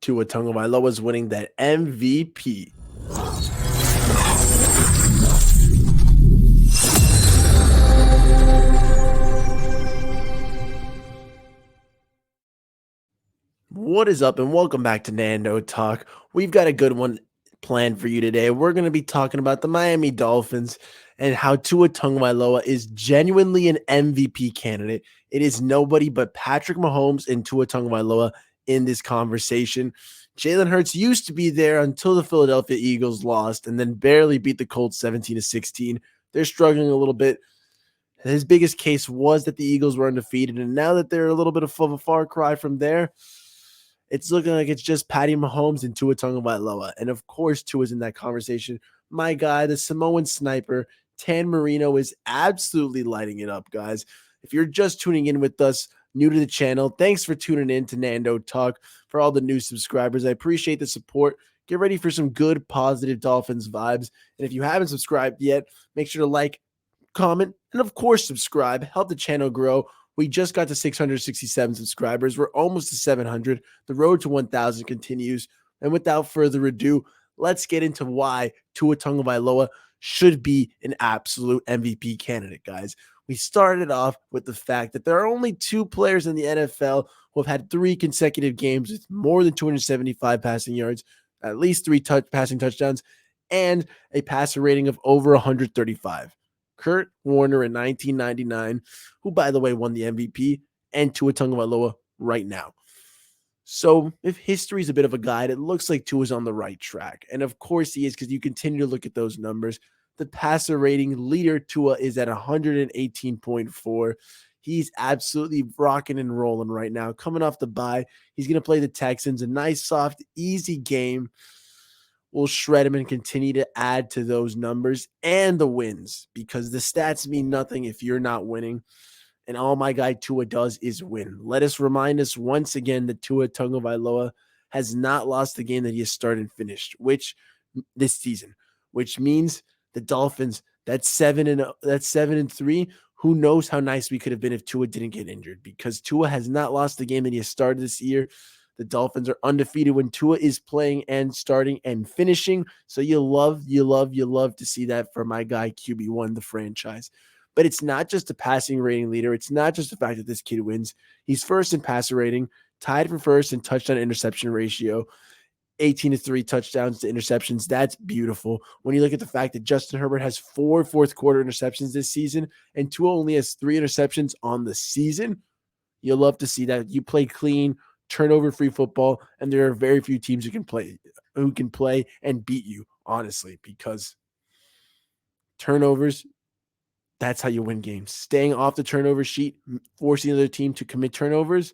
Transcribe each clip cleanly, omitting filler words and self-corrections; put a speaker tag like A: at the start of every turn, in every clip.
A: Tua Tagovailoa is winning that MVP. What is up, and welcome back to Nando Talk. We've got a good one planned for you today. We're going to be talking about the Miami Dolphins and how Tua Tagovailoa is genuinely an MVP candidate. It is nobody but Patrick Mahomes and Tua Tagovailoa in this conversation. Jalen Hurts used to be there until the Philadelphia Eagles lost and then barely beat the Colts 17-16. They're struggling a little bit. His biggest case was that the Eagles were undefeated, and now that they're a little bit of a far cry from there, it's looking like it's just Patty Mahomes and Tua Tagovailoa. And of course, Tua's in that conversation. My guy, the Samoan sniper, Tan Marino, is absolutely lighting it up, guys. If you're just tuning in with us, new to the channel, thanks for tuning in to Nando Talk. For all the new subscribers, I appreciate the support. Get ready for some good, positive Dolphins vibes. And if you haven't subscribed yet, make sure to like, comment, and of course, subscribe. Help the channel grow. We just got to 667 subscribers. We're almost to 700. The road to 1,000 continues. And without further ado, let's get into why Tua Tagovailoa should be an absolute MVP candidate, guys. We started off with the fact that there are only 2 players in the NFL who have had 3 consecutive games with more than 275 passing yards, at least 3 passing touchdowns, and a passer rating of over 135. Kurt Warner in 1999, who, by the way, won the MVP, and Tua Tagovailoa right now. So if history is a bit of a guide, it looks like Tua's on the right track. And of course he is, because you continue to look at those numbers. The passer rating leader, Tua, is at 118.4. He's absolutely rocking and rolling right now. Coming off the bye, he's going to play the Texans. A nice, soft, easy game. We'll shred him and continue to add to those numbers and the wins, because the stats mean nothing if you're not winning. And all my guy Tua does is win. Let us remind us once again that Tua Tagovailoa has not lost the game that he has started and finished, which this season, which means the Dolphins, that's 7-3. Who knows how nice we could have been if Tua didn't get injured, because Tua has not lost the game that he has started this year. The Dolphins are undefeated when Tua is playing and starting and finishing. So you love to see that for my guy QB1, the franchise. But it's not just a passing rating leader. It's not just the fact that this kid wins. He's first in passer rating, tied for first in touchdown interception ratio, 18-3 touchdowns to interceptions. That's beautiful. When you look at the fact that Justin Herbert has 4 fourth quarter interceptions this season and Tua only has 3 interceptions on the season, you'll love to see that. You play clean, turnover-free football, and there are very few teams who can play and beat you, honestly, because turnovers, that's how you win games. Staying off the turnover sheet, forcing the other team to commit turnovers,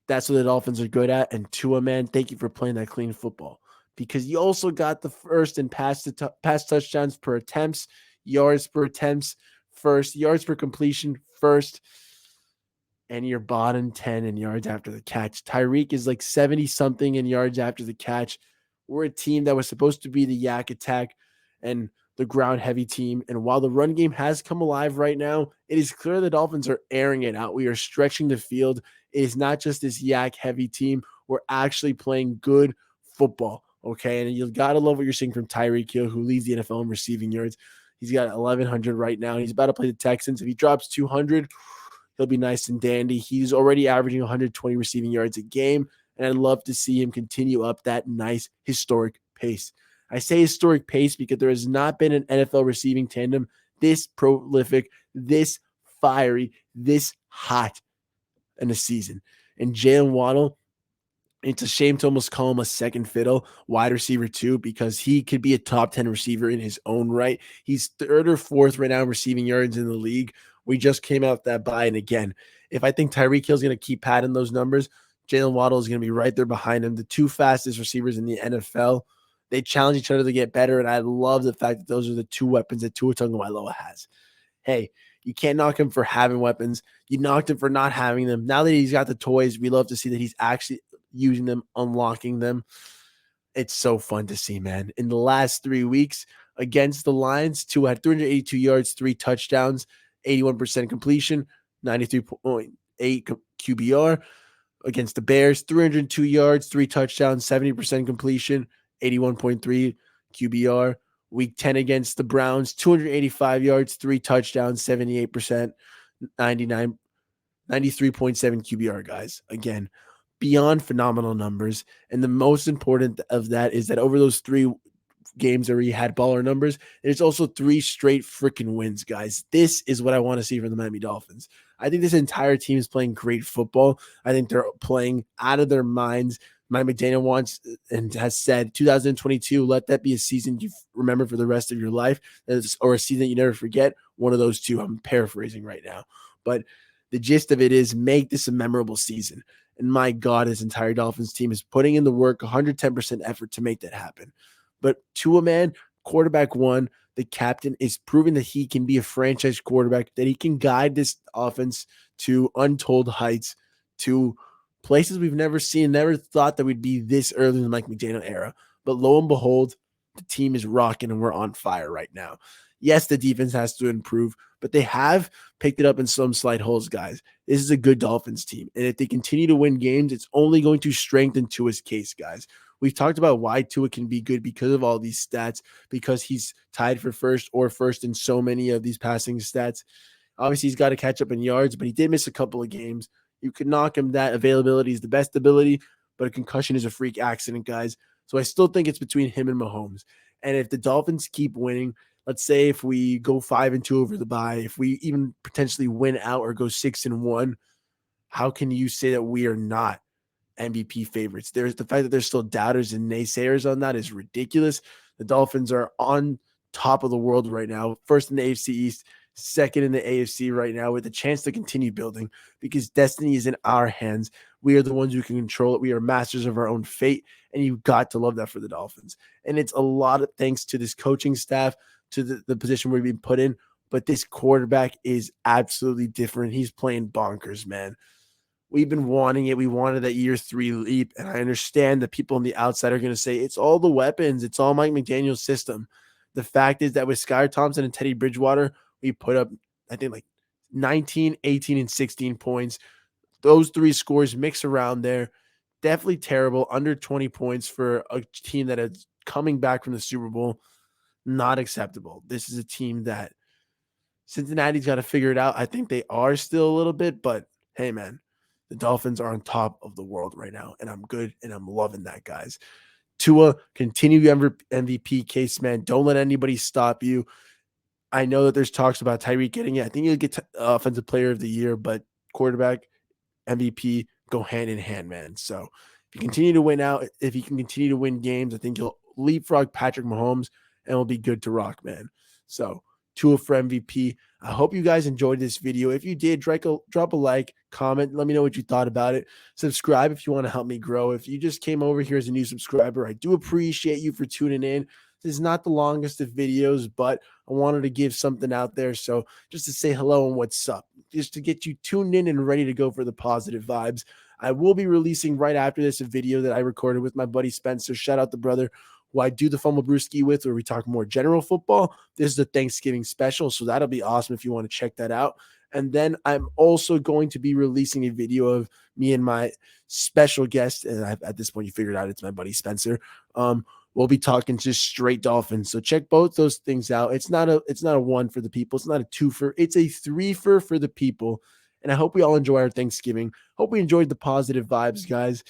A: that's what the Dolphins are good at. And Tua, man, thank you for playing that clean football, because you also got the first in pass touchdowns per attempts, yards per attempts first, yards per completion first, and you're bottom 10 in yards after the catch. Tyreek is like 70-something in yards after the catch. We're a team that was supposed to be the yak attack and the ground-heavy team. And while the run game has come alive right now, it is clear the Dolphins are airing it out. We are stretching the field. It is not just this yak-heavy team. We're actually playing good football, okay? And you've got to love what you're seeing from Tyreek Hill, who leads the NFL in receiving yards. He's got 1,100 right now, and he's about to play the Texans. If he drops 200, he'll be nice and dandy. He's already averaging 120 receiving yards a game, and I'd love to see him continue up that nice historic pace. I say historic pace because there has not been an NFL receiving tandem this prolific, this fiery, this hot in a season. And Jalen Waddle, it's a shame to almost call him a second fiddle wide receiver too, because he could be a top 10 receiver in his own right. He's 3rd or 4th right now receiving yards in the league. We just came out that bye. And again, if I think Tyreek Hill is going to keep padding those numbers, Jalen Waddle is going to be right there behind him. The 2 fastest receivers in the NFL. They challenge each other to get better, and I love the fact that those are the 2 weapons that Tua Tagovailoa has. Hey, you can't knock him for having weapons. You knocked him for not having them. Now that he's got the toys, we love to see that he's actually using them, unlocking them. It's so fun to see, man. In the last 3 weeks against the Lions, Tua had 382 yards, 3 touchdowns, 81% completion, 93.8 QBR. Against the Bears, 302 yards, 3 touchdowns, 70% completion, 81.3 QBR. Week 10 against the Browns, 285 yards, 3 touchdowns, 78%, 99 93.7 QBR, guys. Again, beyond phenomenal numbers. And the most important of that is that over those 3 games where he had baller numbers, there's also 3 straight freaking wins, guys. This is what I want to see from the Miami Dolphins. I think this entire team is playing great football. I think they're playing out of their minds. Mike McDaniel wants and has said 2022, let that be a season you remember for the rest of your life, or a season you never forget. One of those two. I'm paraphrasing right now. But the gist of it is make this a memorable season. And my God, his entire Dolphins team is putting in the work, 110% effort to make that happen. But Tua, man, quarterback one, the captain is proving that he can be a franchise quarterback, that he can guide this offense to untold heights, to places we've never seen, never thought that we'd be this early in the Mike McDaniel era. But lo and behold, the team is rocking and we're on fire right now. Yes, the defense has to improve, but they have picked it up in some slight holes, guys. This is a good Dolphins team. And if they continue to win games, it's only going to strengthen Tua's case, guys. We've talked about why Tua can be good because of all these stats, because he's tied for first in so many of these passing stats. Obviously, he's got to catch up in yards, but he did miss a couple of games. You could knock him that availability is the best ability, but a concussion is a freak accident, guys. So I still think it's between him and Mahomes. And if the Dolphins keep winning, let's say if we go 5-2 over the bye, if we even potentially win out or go 6-1, how can you say that we are not MVP favorites? There's the fact that there's still doubters and naysayers on that is ridiculous. The Dolphins are on top of the world right now, first in the AFC East, second in the AFC right now, with a chance to continue building because destiny is in our hands. We are the ones who can control it. We are masters of our own fate, and you've got to love that for the Dolphins. And it's a lot of thanks to this coaching staff, to the position we're being put in. But this quarterback is absolutely different. He's playing bonkers, man. We've been wanting it. We wanted that year 3 leap. And I understand that people on the outside are going to say it's all the weapons. It's all Mike McDaniel's system. The fact is that with Skylar Thompson and Teddy Bridgewater, we put up, I think, like 19, 18, and 16 points. Those 3 scores mix around there. Definitely terrible. Under 20 points for a team that is coming back from the Super Bowl. Not acceptable. This is a team that Cincinnati's got to figure it out. I think they are still a little bit, but hey, man, the Dolphins are on top of the world right now, and I'm good, and I'm loving that, guys. Tua, continue your MVP case, man. Don't let anybody stop you. I know that there's talks about Tyreek getting it. I think he'll get Offensive Player of the Year, but quarterback, MVP go hand in hand, man. So if you continue to win out, if he can continue to win games, I think he'll leapfrog Patrick Mahomes and will be good to rock, man. So Tua for MVP. I hope you guys enjoyed this video. If you did, drop a like, comment, let me know what you thought about it. Subscribe if you want to help me grow. If you just came over here as a new subscriber, I do appreciate you for tuning in. This is not the longest of videos, but I wanted to give something out there. So just to say hello and what's up, just to get you tuned in and ready to go for the positive vibes. I will be releasing right after this a video that I recorded with my buddy Spencer. Shout out the brother who I do the Fumble Brewski with, where we talk more general football. This is a Thanksgiving special, so that'll be awesome if you want to check that out. And then I'm also going to be releasing a video of me and my special guest, and at this point you figured out it's my buddy Spencer. We'll be talking just straight Dolphins. So check both those things out. It's not a 1 for the people. It's not a 2 for. It's a 3 for the people. And I hope we all enjoy our Thanksgiving. Hope we enjoyed the positive vibes, guys,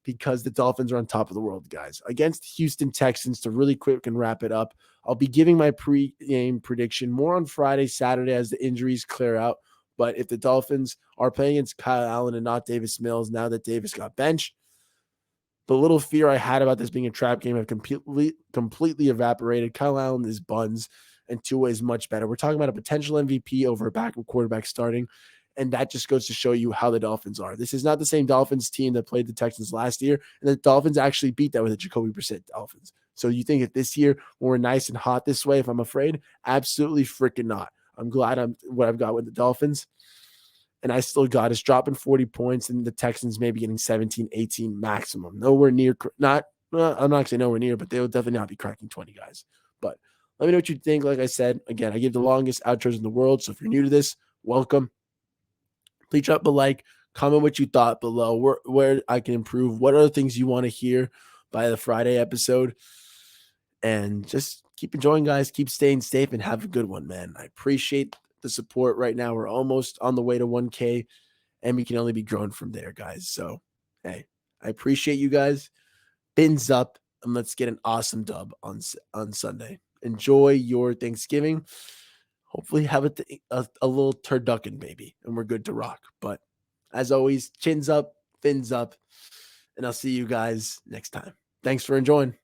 A: because the Dolphins are on top of the world, guys. Against Houston Texans, to really quick and wrap it up, I'll be giving my pre-game prediction more on Friday, Saturday as the injuries clear out. But if the Dolphins are playing against Kyle Allen and not Davis Mills, now that Davis got benched, the little fear I had about this being a trap game have completely evaporated. Kyle Allen is buns, and Tua is much better. We're talking about a potential MVP over a backup quarterback starting, and that just goes to show you how the Dolphins are. This is not the same Dolphins team that played the Texans last year, and the Dolphins actually beat that with a Jacoby Brissett Dolphins. So you think if this year we're nice and hot this way, if I'm afraid? Absolutely freaking not. I'm glad what I've got with the Dolphins. And I still got us dropping 40 points and the Texans maybe getting 17, 18 maximum. Nowhere near, I'm not saying nowhere near, but they'll definitely not be cracking 20, guys. But let me know what you think. Like I said, again, I give the longest outros in the world. So if you're new to this, welcome. Please drop a like, Comment what you thought below, where I can improve, what other things you want to hear by the Friday episode. And just keep enjoying, guys. Keep staying safe and have a good one, man. I appreciate the support right now. We're almost on the way to 1K, and we can only be growing from there, guys. So, hey, I appreciate you guys. Bins up, and let's get an awesome dub on Sunday. Enjoy your Thanksgiving. Hopefully, have a little turducken, baby, and we're good to rock. But as always, chins up, fins up, and I'll see you guys next time. Thanks for enjoying.